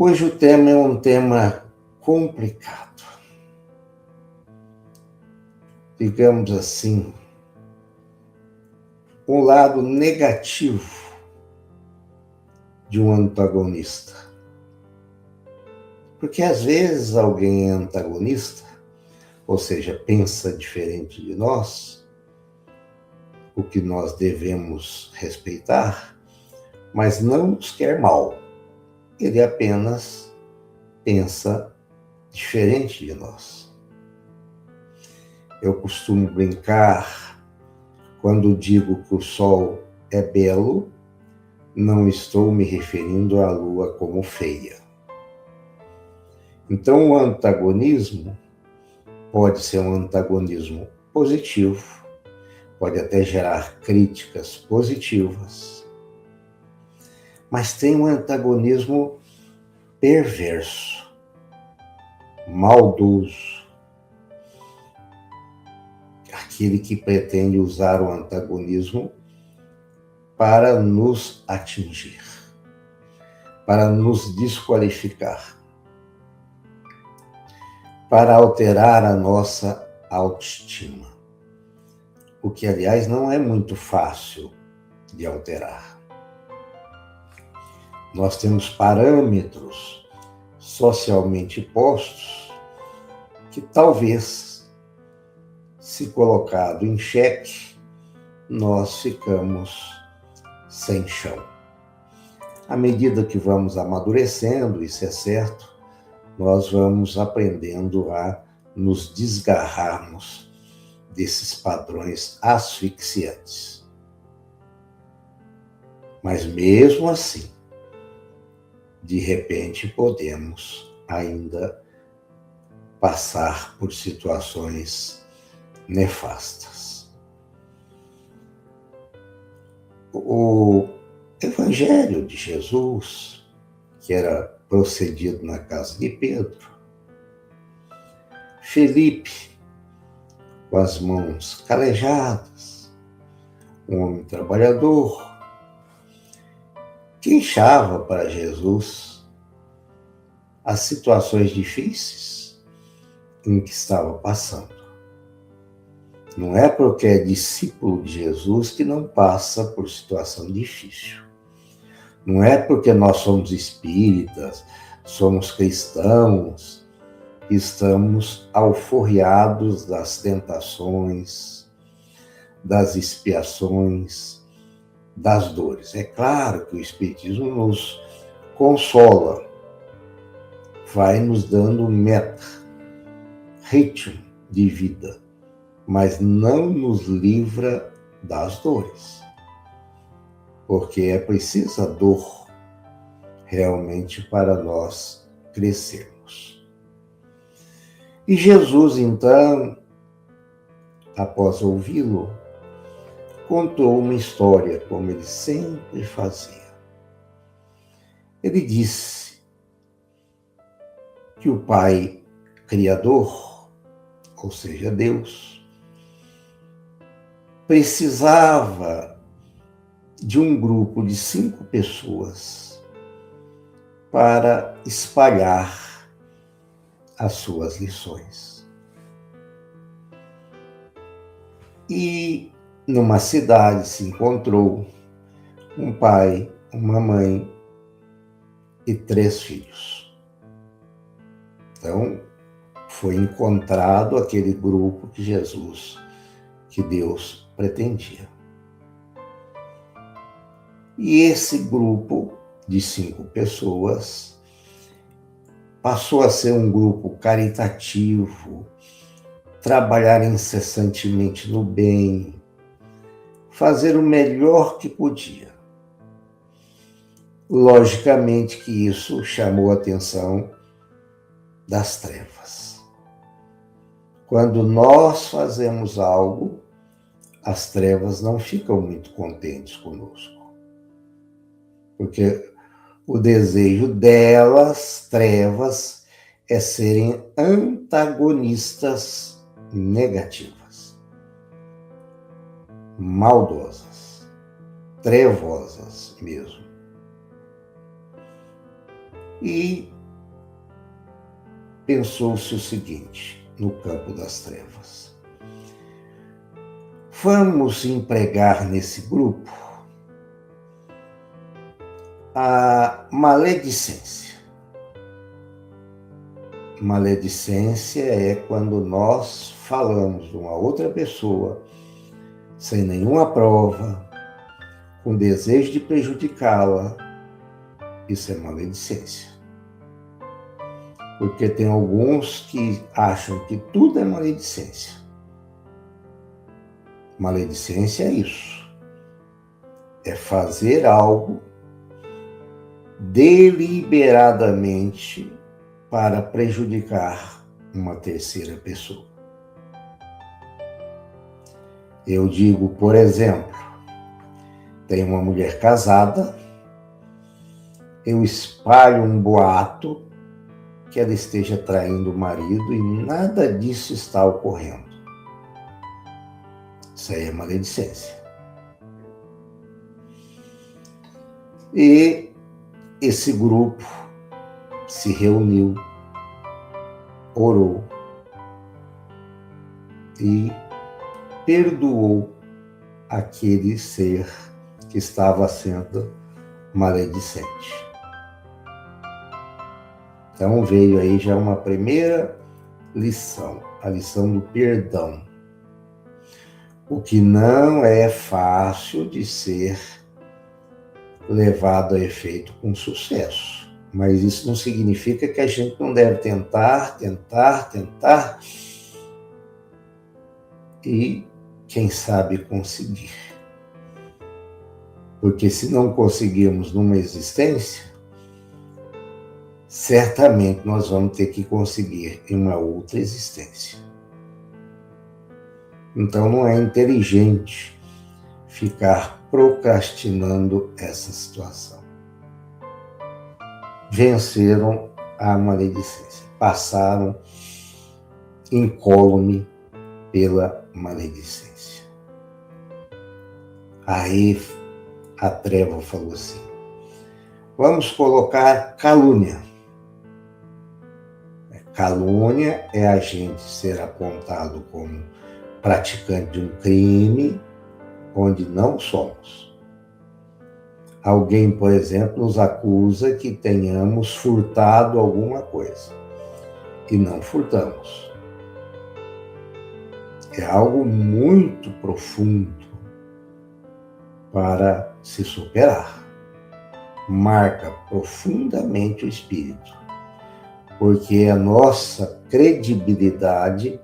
Hoje o tema é um tema complicado. Digamos assim, um lado negativo de um antagonista. Porque às vezes alguém é antagonista, ou seja, pensa diferente de nós, o que nós devemos respeitar, mas não nos quer mal. Ele apenas pensa diferente de nós. Eu costumo brincar quando digo que o sol é belo, não estou me referindo à lua como feia. Então, o antagonismo pode ser um antagonismo positivo, pode até gerar críticas positivas, mas tem um antagonismo perverso, maldoso, aquele que pretende usar o antagonismo para nos atingir, para nos desqualificar, para alterar a nossa autoestima, o que, aliás, não é muito fácil de alterar. Nós temos parâmetros socialmente postos que talvez, se colocado em xeque, nós ficamos sem chão. À medida que vamos amadurecendo, isso é certo, nós vamos aprendendo a nos desgarrarmos desses padrões asfixiantes. Mas mesmo assim, de repente podemos ainda passar por situações nefastas. O Evangelho de Jesus, que era procedido na casa de Pedro, Felipe, com as mãos calejadas, um homem trabalhador, queixava para Jesus as situações difíceis em que estava passando. Não é porque é discípulo de Jesus que não passa por situação difícil. Não é porque nós somos espíritas, somos cristãos, que estamos alforriados das tentações, das expiações, das dores. É claro que o Espiritismo nos consola, vai nos dando meta, ritmo de vida, mas não nos livra das dores. Porque é precisa dor realmente para nós crescermos. E Jesus, então, após ouvi-lo, contou uma história, como ele sempre fazia. Ele disse que o Pai Criador, ou seja, Deus, precisava de um grupo de 5 pessoas para espalhar as suas lições. E numa cidade se encontrou um pai, uma mãe e 3 filhos. Então, foi encontrado aquele grupo que Deus pretendia. E esse grupo de 5 pessoas passou a ser um grupo caritativo, trabalhar incessantemente no bem, fazer o melhor que podia. Logicamente que isso chamou a atenção das trevas. Quando nós fazemos algo, as trevas não ficam muito contentes conosco. Porque o desejo delas, trevas, é serem antagonistas negativas, maldosas, trevosas mesmo. E pensou-se o seguinte, no campo das trevas: vamos empregar nesse grupo a maledicência. Maledicência é quando nós falamos de uma outra pessoa sem nenhuma prova, com desejo de prejudicá-la. Isso é maledicência. Porque tem alguns que acham que tudo é maledicência. Maledicência é isso. É fazer algo deliberadamente para prejudicar uma terceira pessoa. Eu digo, por exemplo, tem uma mulher casada, eu espalho um boato que ela esteja traindo o marido e nada disso está ocorrendo. Isso aí é maledicência. E esse grupo se reuniu, orou e perdoou aquele ser que estava sendo maledicente. Então veio aí já uma primeira lição, a lição do perdão. O que não é fácil de ser levado a efeito com sucesso. Mas isso não significa que a gente não deve tentar e, quem sabe, conseguir. Porque se não conseguirmos numa existência, certamente nós vamos ter que conseguir em uma outra existência. Então não é inteligente ficar procrastinando essa situação. Venceram a maledicência, passaram incólume pela maledicência. Aí a treva falou assim: vamos colocar calúnia. Calúnia é a gente ser apontado como praticante de um crime onde não somos. Alguém, por exemplo, nos acusa que tenhamos furtado alguma coisa e não furtamos. É algo muito profundo para se superar. Marca profundamente o espírito, porque a nossa credibilidade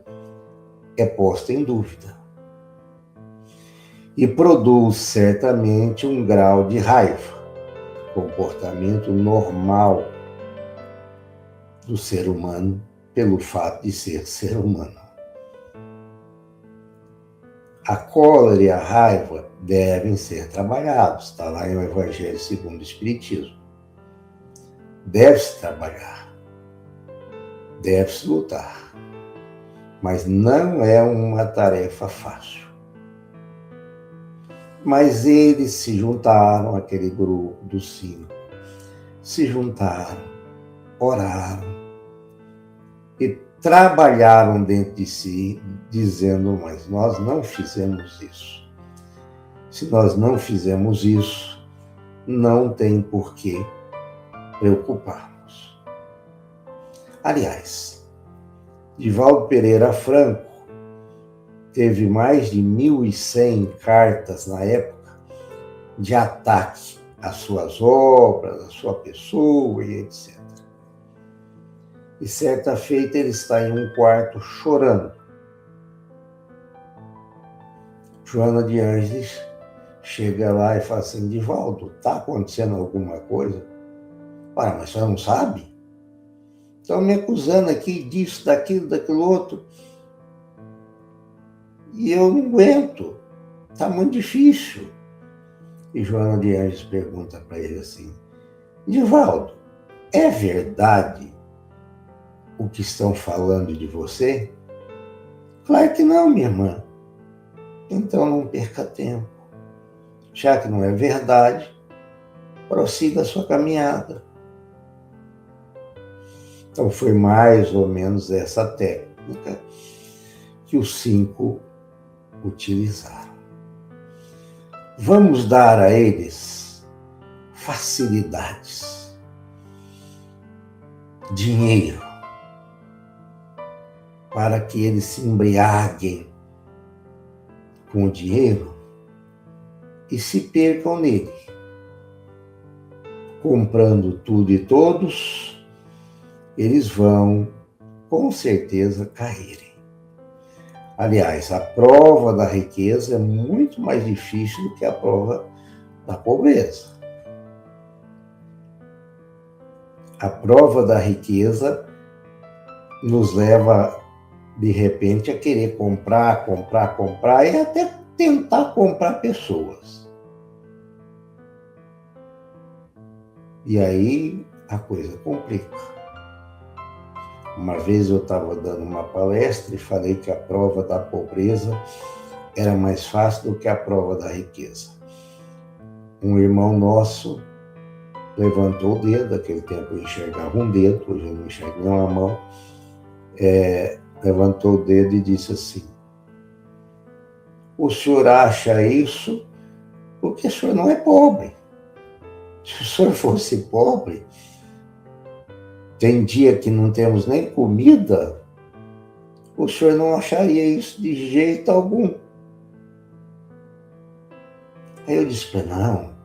é posta em dúvida e produz certamente um grau de raiva, comportamento normal do ser humano pelo fato de ser ser humano. A cólera e a raiva devem ser trabalhados, está lá em o Evangelho segundo o Espiritismo. Deve-se trabalhar, deve-se lutar, mas não é uma tarefa fácil. Mas eles se juntaram, aquele grupo dos 5, se juntaram, oraram e trabalharam dentro de si, dizendo: mas nós não fizemos isso. Se nós não fizemos isso, não tem por que preocuparmos. Aliás, Divaldo Pereira Franco teve mais de 1.100 cartas na época de ataque às suas obras, à sua pessoa e etc. E certa feita ele está em um quarto chorando. Joana de Ângeles chega lá e fala assim: Divaldo, está acontecendo alguma coisa? Ora, mas você não sabe? Estão me acusando aqui disso, daquilo outro. E eu não aguento, está muito difícil. E Joana de Ângeles pergunta para ele assim: Divaldo, é verdade o que estão falando de você? Claro que não, minha irmã. Então não perca tempo. Já que não é verdade, prossiga a sua caminhada. Então foi mais ou menos essa técnica que os 5 utilizaram. Vamos dar a eles facilidades, dinheiro, para que eles se embriaguem com o dinheiro e se percam nele, comprando tudo e todos, eles vão com certeza caírem. Aliás, a prova da riqueza é muito mais difícil do que a prova da pobreza. A prova da riqueza nos leva, de repente, a querer comprar e até tentar comprar pessoas. E aí a coisa complica. Uma vez eu estava dando uma palestra e falei que a prova da pobreza era mais fácil do que a prova da riqueza. Um irmão nosso levantou o dedo, naquele tempo eu enxergava um dedo, hoje eu não enxergo nenhuma mão, levantou o dedo e disse assim: o senhor acha isso porque o senhor não é pobre. Se o senhor fosse pobre, tem dia que não temos nem comida, o senhor não acharia isso de jeito algum. Aí eu disse para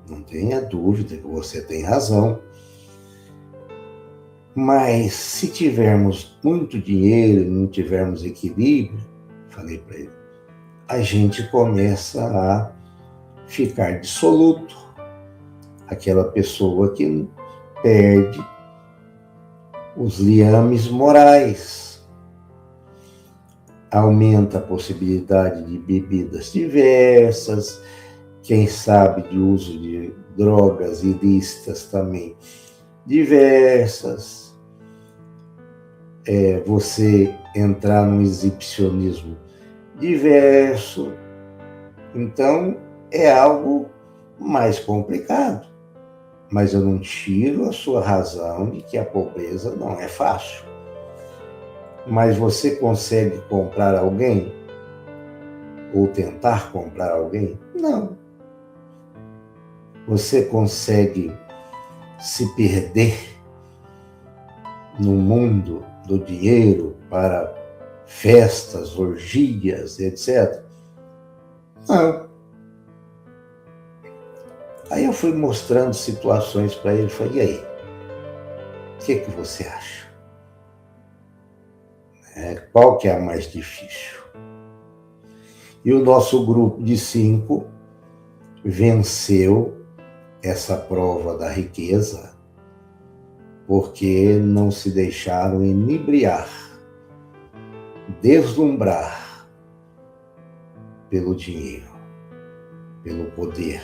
não tenha dúvida que você tem razão. Mas se tivermos muito dinheiro e não tivermos equilíbrio, falei para ele, a gente começa a ficar dissoluto. Aquela pessoa que perde os liames morais, aumenta a possibilidade de bebidas diversas, quem sabe de uso de drogas ilícitas também diversas, você entrar num exibicionismo diverso. Então, é algo mais complicado. Mas eu não tiro a sua razão de que a pobreza não é fácil. Mas você consegue comprar alguém? Ou tentar comprar alguém? Não. Você consegue se perder no mundo do dinheiro para festas, orgias, etc? Não. Aí eu fui mostrando situações para ele, falei, e aí? O que você acha? Qual que é a mais difícil? E o nosso grupo de 5 venceu essa prova da riqueza porque não se deixaram inebriar, deslumbrar pelo dinheiro, pelo poder.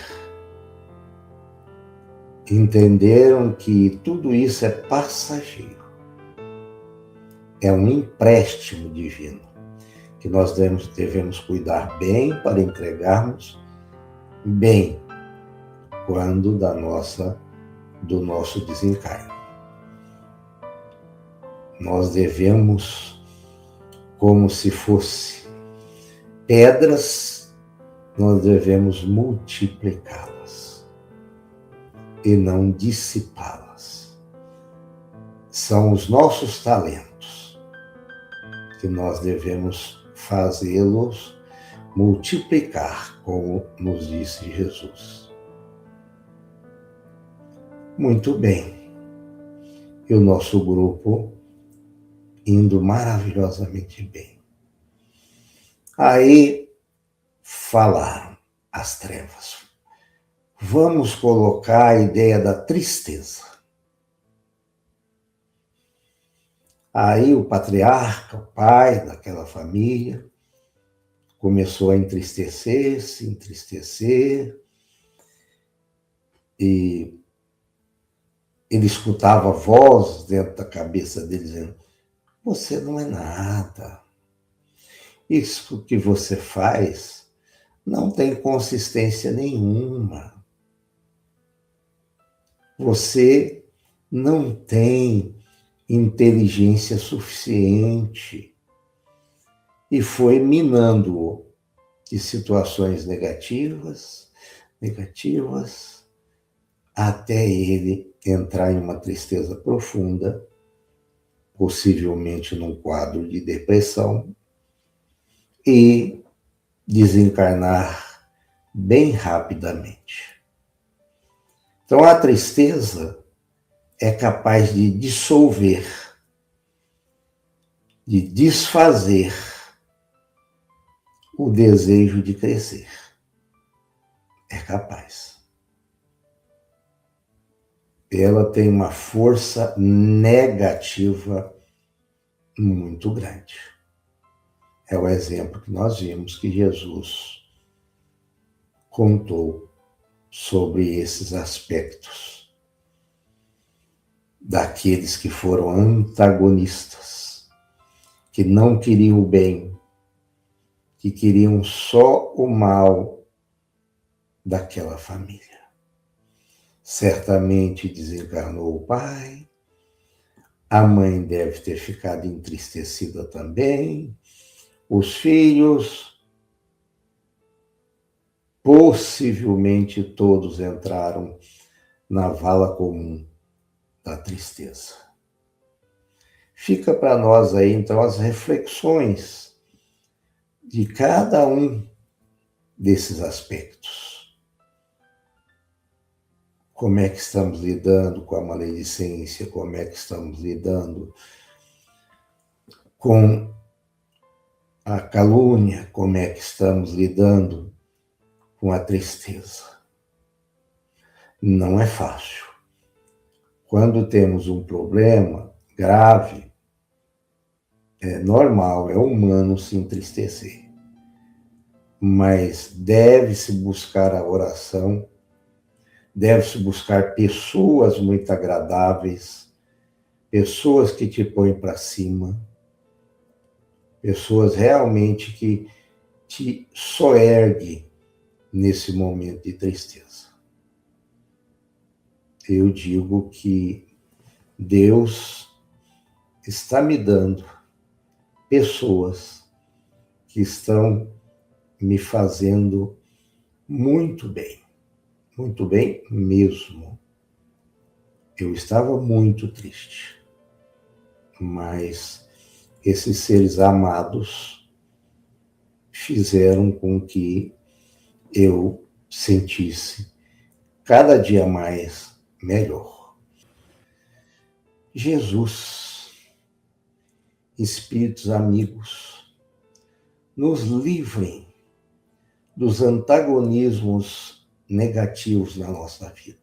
Entenderam que tudo isso é passageiro. É um empréstimo divino, que nós devemos cuidar bem para entregarmos bem quando do nosso desencarne. Nós devemos, como se fosse pedras, nós devemos multiplicá-las e não dissipá-las. São os nossos talentos que nós devemos fazê-los multiplicar, como nos disse Jesus. Muito bem. E o nosso grupo indo maravilhosamente bem. Aí falaram as trevas. Vamos colocar a ideia da tristeza. Aí o patriarca, o pai daquela família, começou a se entristecer, e ele escutava vozes dentro da cabeça dele dizendo, você não é nada. Isso que você faz não tem consistência nenhuma. Você não tem inteligência suficiente e foi minando-o de situações negativas, até ele entrar em uma tristeza profunda, possivelmente num quadro de depressão, e desencarnar bem rapidamente. Então, a tristeza é capaz de dissolver, de desfazer o desejo de crescer. É capaz. Ela tem uma força negativa muito grande. É o exemplo que nós vimos que Jesus contou sobre esses aspectos daqueles que foram antagonistas, que não queriam o bem, que queriam só o mal daquela família. Certamente desencarnou o pai, a mãe deve ter ficado entristecida também, os filhos, possivelmente todos entraram na vala comum da tristeza. Fica para nós aí, então, as reflexões de cada um desses aspectos. Como é que estamos lidando com a maledicência? Como é que estamos lidando com a calúnia? Como é que estamos lidando com a tristeza? Não é fácil. Quando temos um problema grave, é normal, é humano se entristecer. Mas deve-se buscar a oração, deve-se buscar pessoas muito agradáveis, pessoas que te põem para cima, pessoas realmente que te soerguem nesse momento de tristeza. Eu digo que Deus está me dando pessoas que estão me fazendo muito bem mesmo. Eu estava muito triste, mas esses seres amados fizeram com que eu sentisse cada dia mais melhor. Jesus, espíritos amigos, nos livrem dos antagonismos negativos na nossa vida.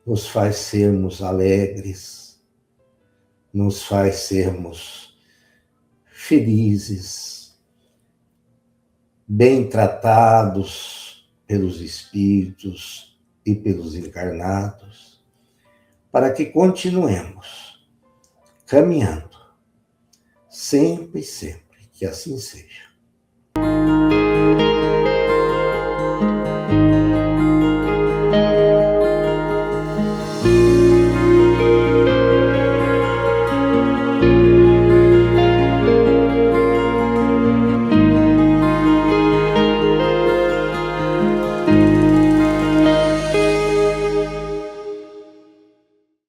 Nos faz sermos alegres, nos faz sermos felizes, bem tratados pelos espíritos e pelos encarnados, para que continuemos caminhando, sempre, que assim seja.